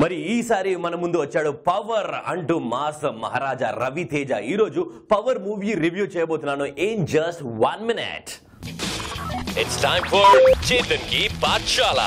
మరి ఈసారి మన ముందు వచ్చాడు పవర్ అంటూ మాస్ మహారాజా రవితేజ. ఈ రోజు పవర్ మూవీ రివ్యూ చేయబోతున్నాను in just 1 minute. It's time for Chetan కి పాఠశాల.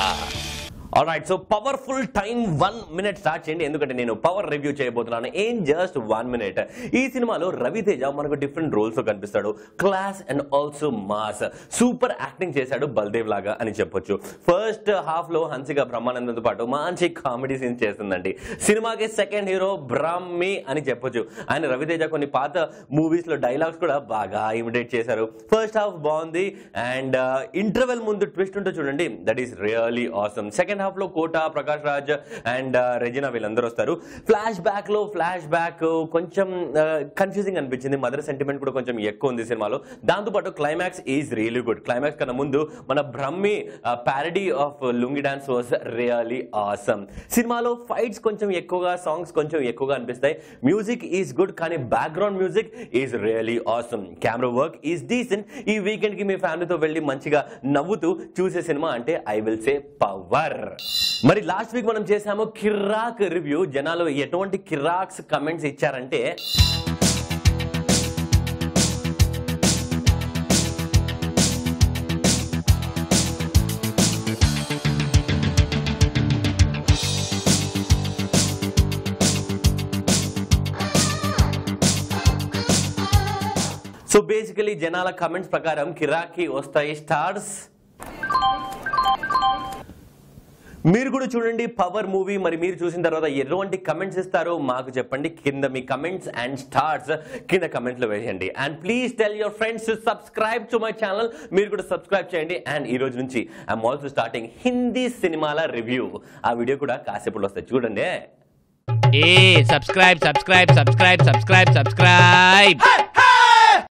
Alright, so powerful time 1 minute start చేయండి, ఎందుకంటే నేను పవర్ రివ్యూ చేయబోతున్నాను ఇన్ జస్ట్ 1 minute. ఈ సినిమాలో రవితేజ మనకు డిఫరెంట్ రోల్స్ లో కనిపిస్తాడు. Class and also mass, super acting చేశాడు బల్దేవ్ లాగా అని చెప్పొచ్చు. ఫస్ట్ హాఫ్ లో హన్సిక బ్రహ్మానందంతో పాటు మంచి కామెడీ సీన్స్ చేస్తుందండి. సినిమాకి సెకండ్ హీరో బ్రహ్మి అని చెప్పొచ్చు. ఆయన రవితేజ కొన్ని పాత మూవీస్ లో డైలాగ్స్ కూడా బాగా ఇమిటేట్ చేశారు. ఫస్ట్ హాఫ్ బాగుంది అండ్ ఇంటర్వెల్ ముందు ట్విస్ట్ ఉంటే చూడండి, that is really awesome. Second half లో కోట, ప్రకాష్ రాజ్ అండ్ రెజినా వీళ్ళందరూ వస్తారు. ఫ్లాష్ బ్యాక్ కొంచెం కన్ఫ్యూజింగ్ అనిపించింది. మదర్ సెంటిమెంట్ కూడా కొంచెం ఎక్కువ ఉంది సినిమాలో. దాంతోపాటు climax is really good. Climax కన్నా ముందు మన Brahmi parody of lungi dance was really awesome. సినిమాలో ఫైట్స్ కొంచెం ఎక్కువగా, సాంగ్స్ కొంచెం ఎక్కువగా అనిపిస్తాయి. మ్యూజిక్ ఈజ్ గుడ్, కానీ background music is really awesome. Camera work is decent. ఈ వీకెండ్ కి మీ ఫ్యామిలీతో వెళ్ళి మంచిగా నవ్వుతూ చూసే సినిమా అంటే ఐ విల్ సే పవర్. మరి లాస్ట్ వీక్ మనం చేసాము కిర్రాక్ రివ్యూ. జనాలు ఎటువంటి కిర్రాక్స్ కమెంట్స్ ఇచ్చారంటే, సో బేసికలీ జనాల కమెంట్స్ ప్రకారం కిర్రాక్కి వస్తాయి స్టార్స్. మీరు కూడా చూడండి పవర్ మూవీ. మరి మీరు చూసిన తర్వాత ఎటువంటి కమెంట్స్ ఇస్తారో మాకు చెప్పండి. కింద మీ కమెంట్స్ అండ్ స్టార్స్ కింద కమెంట్స్ లో వేయండి. And please tell your friends to subscribe to my channel. మీరు కూడా సబ్స్క్రైబ్ చేయండి. అండ్ ఈ రోజు నుంచి ఐఎమ్ ఆల్సో స్టార్టింగ్ హిందీ సినిమాల రివ్యూ. ఆ వీడియో కూడా కాసేపులో వస్తాయి, చూడండి. సబ్స్క్రైబ్